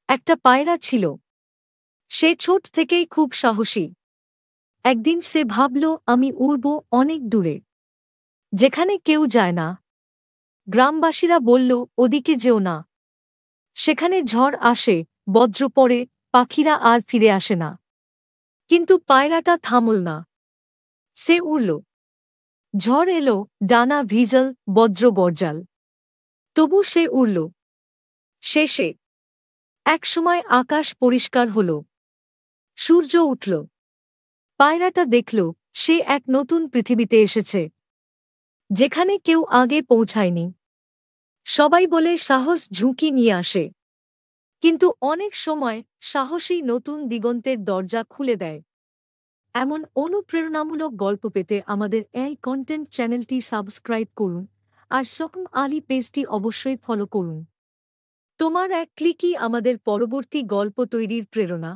একটা পায়রা ছিল। সে ছোট থেকেই খুব সাহসী। একদিন সে ভাবল, আমি উড়ব অনেক দূরে, যেখানে কেউ যায় না। গ্রামবাসীরা বলল, ওদিকে যেও না, সেখানে ঝড় আসে, বজ্র পড়ে, পাখিরা আর ফিরে আসে না। কিন্তু পায়রাটা থামল না। সে উড়ল। ঝড় এলো, ডানা ভিজল, বজ্র গর্জাল, তবু সে উড়ল। শেষে একসময় আকাশ পরিষ্কার হল, সূর্য উঠল। পায়রাটা দেখল সে এক নতুন পৃথিবীতে এসেছে, যেখানে কেউ আগে পৌঁছায়নি। সবাই বলে সাহস ঝুঁকি নিয়ে আসে, কিন্তু অনেক সময় সাহসই নতুন দিগন্তের দরজা খুলে দেয়। এমন অনুপ্রেরণামূলক গল্প পেতে আমাদের এই কন্টেন্ট চ্যানেলটি সাবস্ক্রাইব করুন আর সকম আলী পেজটি অবশ্যই ফলো করুন। তোমার এক ক্লিকই আমাদের পরবর্তী গল্প তৈরির প্রেরণা।